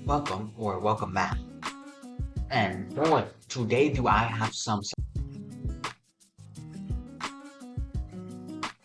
welcome back. And boy, today do I have some.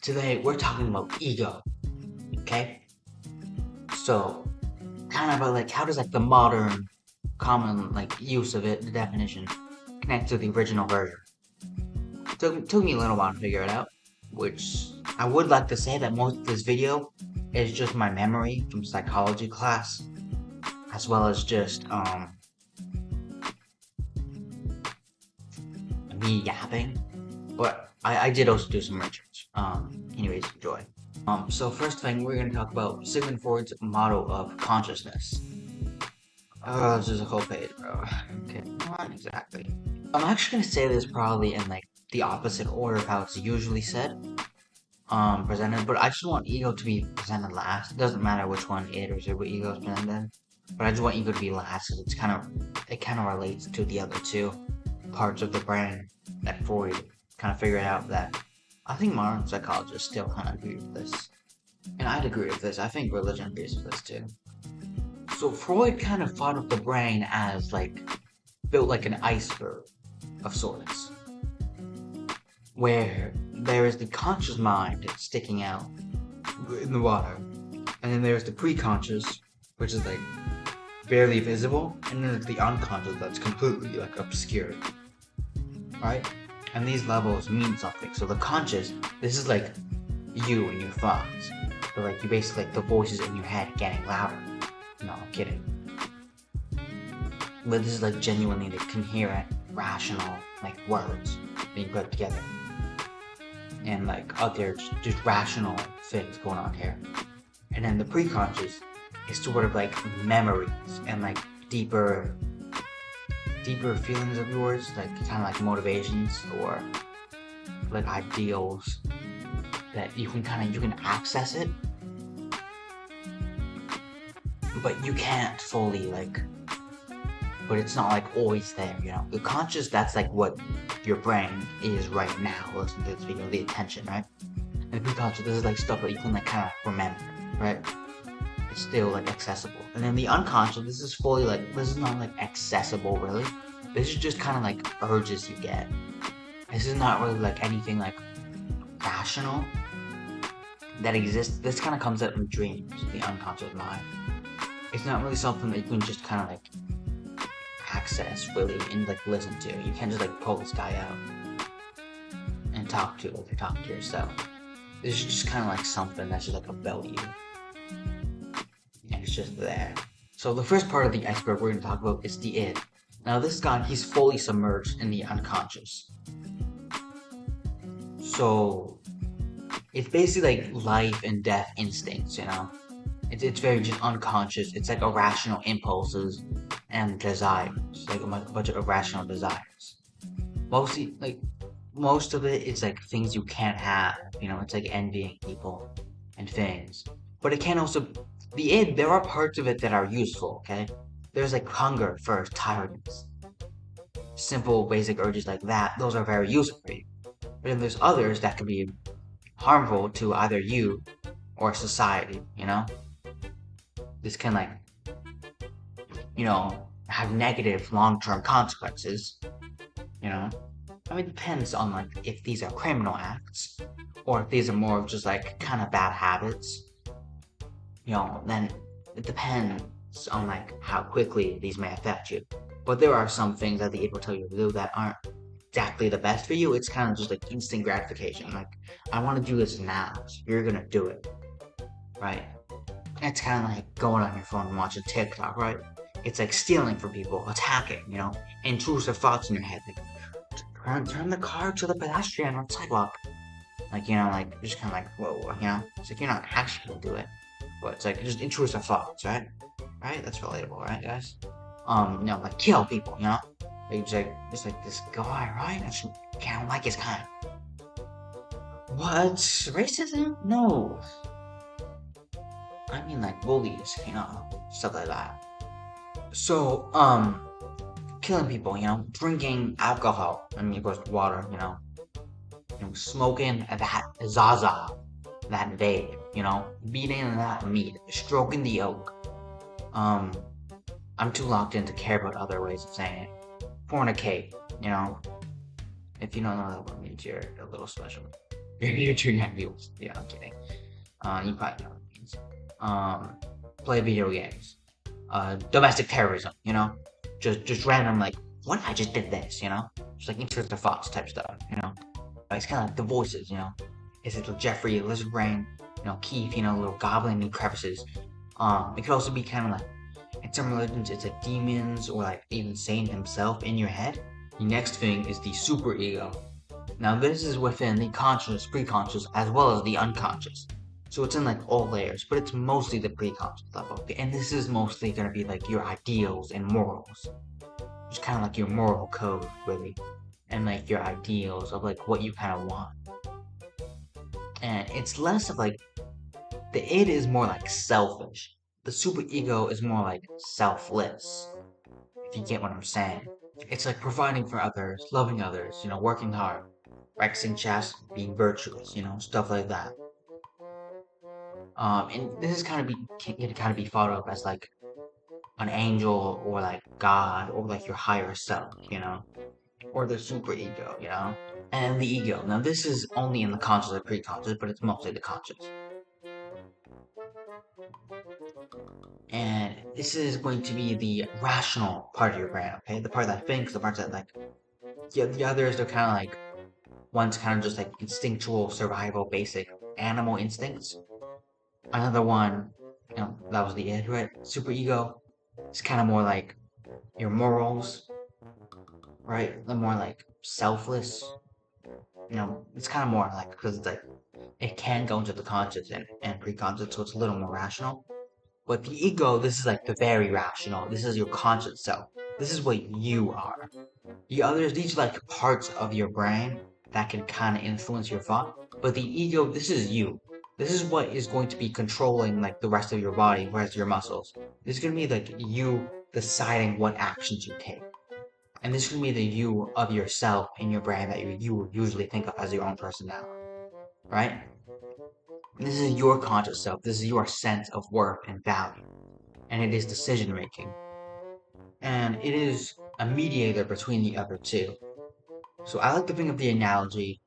Today we're talking about ego, okay? So, kind of like how does like the modern, common like use of it, the definition, connect to the original version? Took me a little while to figure it out, which I would like to say that most of this video is just my memory from psychology class, as well as just me yapping, but I did also do some research. Anyways, enjoy. So first thing, we're going to talk about Sigmund Freud's model of consciousness. This is a whole page, bro. Okay, not exactly. I'm actually going to say this probably in like the opposite order of how it's usually said, presented, but I just want ego to be presented last. It doesn't matter which one it or zero ego is presented in, but I just want ego to be last because it kind of relates to the other two parts of the brain that Freud kind of figured out that I think modern psychologists still kind of agree with this. And I'd agree with this. I think religion agrees with this too. So Freud kind of thought of the brain as like built like an iceberg of sorts, where there is the conscious mind sticking out in the water, and then there's the preconscious, which is like barely visible, and then there's the unconscious that's completely like obscured, right? And these levels mean something. So the conscious, this is like you and your thoughts. So like you basically like the voices in your head getting louder. No, I'm kidding. But this is like genuinely like coherent, rational, like words being put together. And like other just rational things going on here. And then the preconscious is sort of like memories and like deeper feelings of yours, like kind of like motivations or like ideals that you can access it, but you can't fully like, but it's not like always there, you know. The conscious, that's like what your brain is right now, listen to this video, the attention, right? And the preconscious, this is like stuff that you can like kind of remember, right? It's still like accessible. And then the unconscious, this is fully like, this is not like accessible really. This is just kind of like urges you get. This is not really like anything like rational that exists. This kind of comes out in dreams, the unconscious mind. It's not really something that you can just kind of like access really and like listen to. You can't just like pull this guy out and talk to like you're talking to yourself. This is just kind of like something that's just like about you. And it's just there. So the first part of the iceberg we're going to talk about is the id. Now this guy, he's fully submerged in the unconscious. So it's basically like life and death instincts, you know? It's very just unconscious. It's like irrational impulses and desires, like a bunch of irrational desires. Mostly, like, most of it is like things you can't have, you know? It's like envying people and things. But it can also, the id, there are parts of it that are useful, okay? There's like hunger, thirst, tiredness. Simple, basic urges like that, those are very useful for you. But then there's others that can be harmful to either you or society, you know? This can like, you know, have negative long-term consequences, you know? I mean, it depends on like if these are criminal acts or if these are more of just like kind of bad habits, you know, then it depends on like how quickly these may affect you. But there are some things that the id will tell you to do that aren't exactly the best for you. It's kind of just like instant gratification. Like, I want to do this now, so you're gonna do it, right? It's kind of like going on your phone and watching TikTok, right? It's like stealing from people, attacking, you know, intrusive thoughts in your head, like turn the car to the pedestrian or sidewalk. Like, you know, like just kind of like whoa, you know. It's like you're not actually gonna do it, but it's like just intrusive thoughts, right? Right? That's relatable, right, guys? You know, like kill people, you know? It's like this guy, right? I just can't like his kind. What? Racism? No. I mean like bullies, you know, stuff like that. So, killing people, you know, drinking alcohol, I mean, of course, water, you know, smoking that Zaza, that vape, you know, beating that meat, stroking the oak, I'm too locked in to care about other ways of saying it. Fornicate, you know? If you don't know that word means, you're a little special. You're too young viewers. Yeah, I'm kidding. You probably know what it means. Play video games. Domestic terrorism, you know? Just random, like, what? I just did this, you know? Just like intrusive thoughts type stuff, you know? It's kind of like the voices, you know? Is it Jeffrey, Lizard Brain, you know, Keith, you know, little goblin in crevices? It could also be kind of like, in some religions, it's like demons or like even Satan himself in your head. The next thing is the superego. Now this is within the conscious, preconscious, as well as the unconscious. So it's in like all layers, but it's mostly the preconscious level. Okay? And this is mostly gonna be like your ideals and morals. It's kind of like your moral code, really. And like your ideals of like what you kind of want. And it's less of like, the id is more like selfish. The superego is more like selfless, if you get what I'm saying. It's like providing for others, loving others, you know, working hard, practicing chess, being virtuous, you know, stuff like that. And this is kind of can kind of be thought of as like an angel or like God or like your higher self, you know, or the superego, you know, and the ego. Now this is only in the conscious or preconscious, but it's mostly the conscious. And this is going to be the rational part of your brain, okay? The part that thinks, the part that like, yeah, the others, they're kind of like, one's kind of just like instinctual, survival, basic animal instincts. Another one, you know, that was the id, right? Super ego. It's kind of more like your morals, right? The more like selfless. You know, it's kind of more like, because it's like, it can go into the conscious and preconscious, so it's a little more rational. But the ego, this is like the very rational. This is your conscious self. This is what you are. The others, these are like parts of your brain that can kind of influence your thought. But the ego, this is you. This is what is going to be controlling like the rest of your body, the rest of your muscles. This is going to be like you deciding what actions you take. And this is going to be the you of yourself in your brain that you usually think of as your own personality. Right? This is your conscious self. This is your sense of worth and value. And it is decision making. And it is a mediator between the other two. So I like to think of the analogy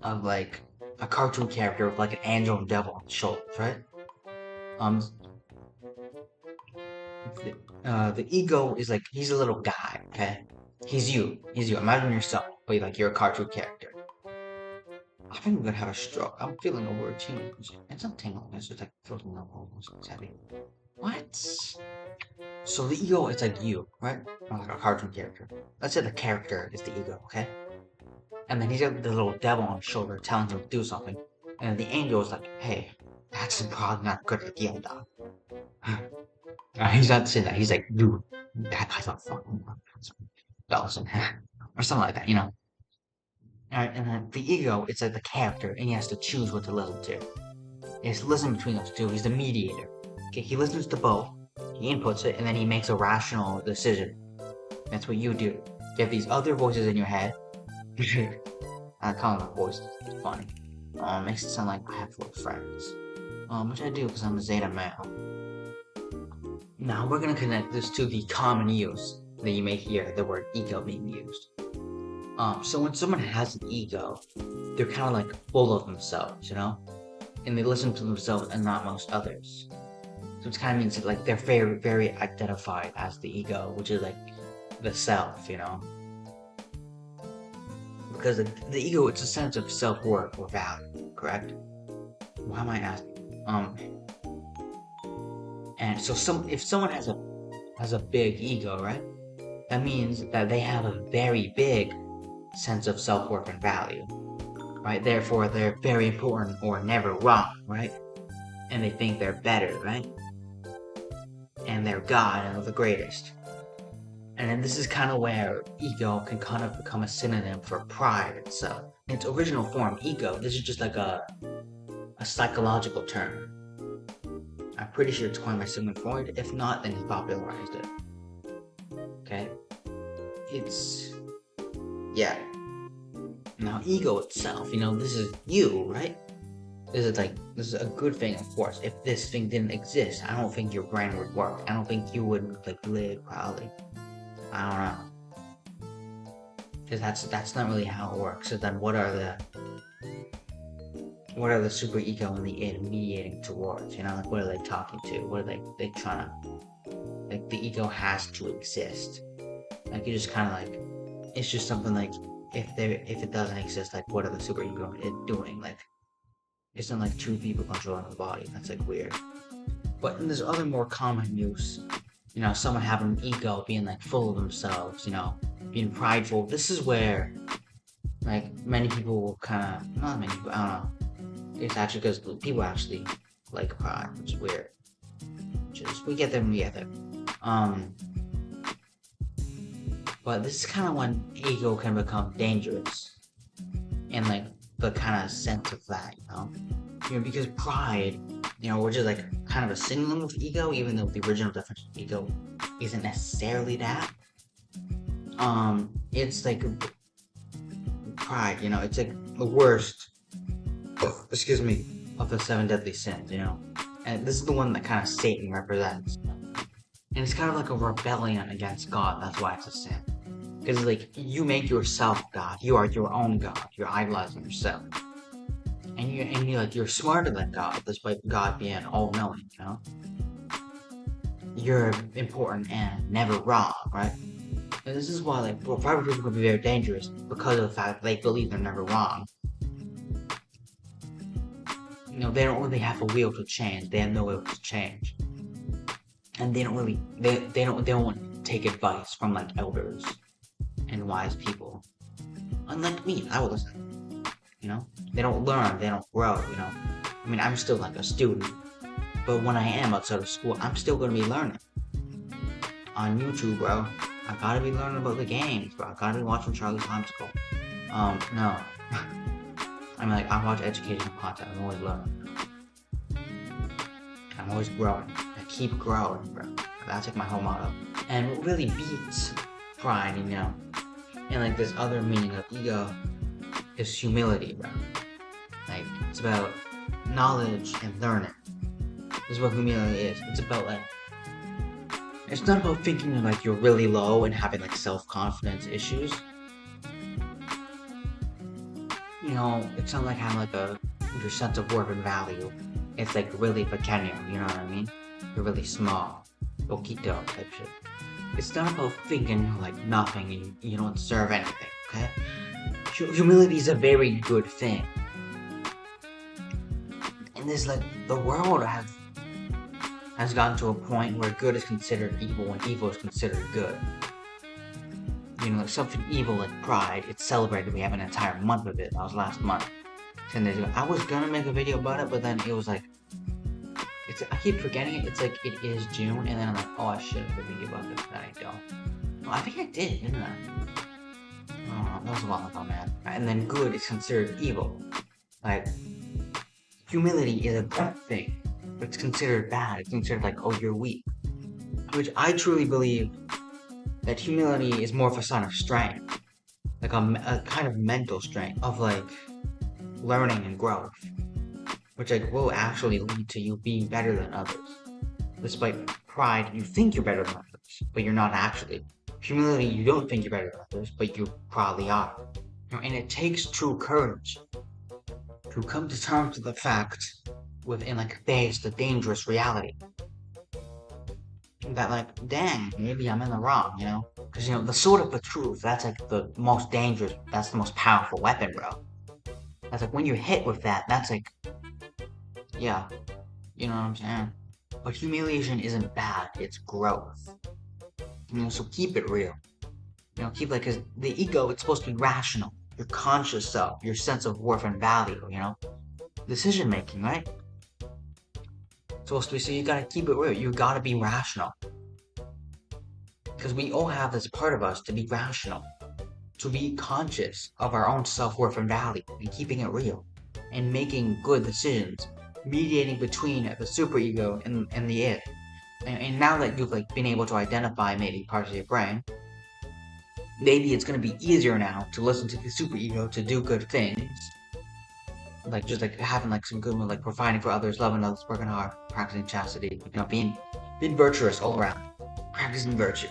of like a cartoon character with like an angel and devil on his shoulders, right? Um, the ego is like he's a little guy, okay? He's you. He's you. Imagine yourself, but like you're a cartoon character. I think I'm gonna have a stroke. I'm feeling overachieving. It's not tingling. It's just like floating up almost. It's heavy. What? So the ego is like you, right? Or like a cartoon character. Let's say the character is the ego, okay? And then he's got the little devil on his shoulder telling him to do something. And then the angel is like, hey, that's probably not a good idea, dog. He's not saying that. He's like, dude, that guy's not fucking Dawson. Or something like that, you know? Alright, and then the ego, it's like the character, and he has to choose what to listen to. He has to listen between those two. He's the mediator. Okay, he listens to both, he inputs it, and then he makes a rational decision. That's what you do. You have these other voices in your head. I call them voices. It's funny. Makes it sound like I have 4 friends. Which I do because I'm a Zeta male. Now we're gonna connect this to the common use that you may hear the word ego being used. So when someone has an ego, they're kind of like full of themselves, you know? And they listen to themselves and not most others. So it kind of means that like they're very, very identified as the ego, which is like the self, you know? Because the ego, it's a sense of self-worth or value, correct? Why am I asking? And so if someone has a big ego, right? That means that they have a very big sense of self-worth and value, right? Therefore, they're very important or never wrong, right? And they think they're better, right? And they're God and they're the greatest. And then this is kind of where ego can kind of become a synonym for pride itself. In its original form, ego, this is just like a psychological term. I'm pretty sure it's coined by Sigmund Freud. If not, then he popularized it. Okay? Yeah. Now, ego itself, you know, this is you, right? this is a good thing, of course. If this thing didn't exist, I don't think your brain would work. I don't think you would like live probably. I don't know. Because that's not really how it works. So then what are the super ego and the id mediating towards? You know, like what are they talking to? What are they trying to, like the ego has to exist. Like you just kinda like it's just something like if it doesn't exist, like what are the super ego and id doing? Like it's not like two people controlling the body. That's like weird. But there's other more common use. You know, someone having an ego, being like full of themselves, you know, being prideful. This is where like many people will kind of not many people. I don't know. It's actually because people actually like pride, which is weird. Just we get them, we get them. But this is kind of when ego can become dangerous, and like the kind of sense of that, you know, because pride, you know, which is like kind of a synonym with ego, even though the original definition of ego isn't necessarily that. It's like pride, you know, it's like the worst, excuse me, of the seven deadly sins, you know, and this is the one that kind of Satan represents, and it's kind of like a rebellion against God. That's why it's a sin, because like you make yourself God, you are your own God, you're idolizing yourself. And you're like you're smarter than God, despite God being all knowing, you know? You're important and never wrong, right? And this is why like private people can be very dangerous because of the fact that they believe they're never wrong. You know, they don't really have a wheel to change, they have no will to change. And they don't really they don't take advice from like elders and wise people. Unlike me, I will listen. You know? They don't learn, they don't grow, you know? I mean, I'm still like a student, but when I am outside of school, I'm still gonna be learning. On YouTube, bro, I gotta be learning about the games, bro. I gotta be watching Charlie's Homeschool. No. I mean, like, I watch educational content, I'm always learning. I'm always growing. I keep growing, bro. That's like my whole motto. And what really beats pride, you know, and like this other meaning of ego is humility, bro. Like, it's about knowledge and learning. This is what humility is. It's about like, it's not about thinking like you're really low and having like self-confidence issues. You know, it's not like having like your sense of worth and value. It's like really pequeño, you know what I mean? You're really small. Poquito type shit. It's not about thinking like nothing and you don't deserve anything, okay? Humility is a very good thing. And there's like, the world has gotten to a point where good is considered evil and evil is considered good. You know, like something evil like pride, it's celebrated. We have an entire month of it. That was last month. 10 days ago. I was gonna make a video about it, but then it was like, I keep forgetting it. It's like, it is June, and then I'm like, oh, I should have a video about this, but I don't. Well, I think I did, didn't I? Oh, that was a while ago, man. And then good is considered evil. Like, humility is a good thing, but it's considered bad. It's considered like, oh, you're weak. Which I truly believe that humility is more of a sign of strength. Like a kind of mental strength of like learning and growth. Which like will actually lead to you being better than others. Despite pride, you think you're better than others, but you're not actually. Humility, you don't think you're better than others, but you probably are. You know, and it takes true courage to come to terms with the fact, and like face the dangerous reality. That like, dang, maybe I'm in the wrong, you know? Because, you know, the sword of the truth, that's like the most dangerous, that's the most powerful weapon, bro. That's like, when you're hit with that, that's like, yeah, you know what I'm saying? But humiliation isn't bad, it's growth. You know, so keep it real. You know, keep like, cause the ego, it's supposed to be rational. Your conscious self, your sense of worth and value, you know? Decision making, right? It's supposed to be, so you gotta keep it real. You gotta be rational. Because we all have this part of us to be rational. To be conscious of our own self-worth and value and keeping it real. And making good decisions. Mediating between the superego and the id. And now that you've like been able to identify maybe parts of your brain, maybe it's gonna be easier now to listen to the superego to do good things. like just like having like some good, like providing for others, loving others, working hard, practicing chastity, being virtuous all around, practicing virtue.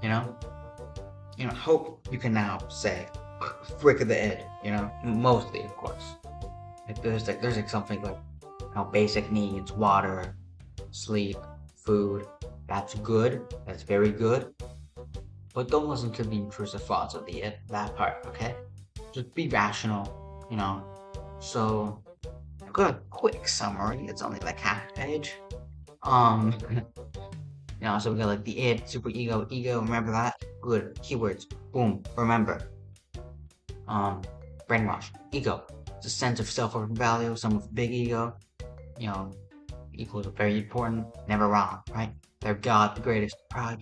You know, hope you can now say, frick of the id. Mostly, of course. There's like something like basic needs, water, sleep, food. That's good. That's very good. But don't listen to the intrusive thoughts of the it, that part, okay? Just be rational, So, I've got a quick summary. It's only like half a page. Um, so we got like the id, super ego, remember that? Good. Keywords. Boom. Remember. Um, brainwash. Ego. It's a sense of self-worth and value. Someone with big ego, you know, equals very important. Never wrong, right? They're God, the greatest. Pride,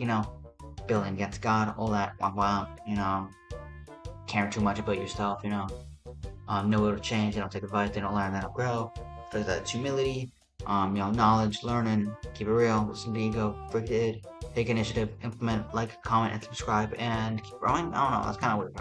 billing against God, all that. Wow, caring too much about yourself, know it'll change, they don't take advice, they don't learn, they don't grow. So that's humility, knowledge, learning, keep it real, listen to ego, break the id, take initiative, implement, like, comment, and subscribe, and keep growing. I don't know, that's kind of weird.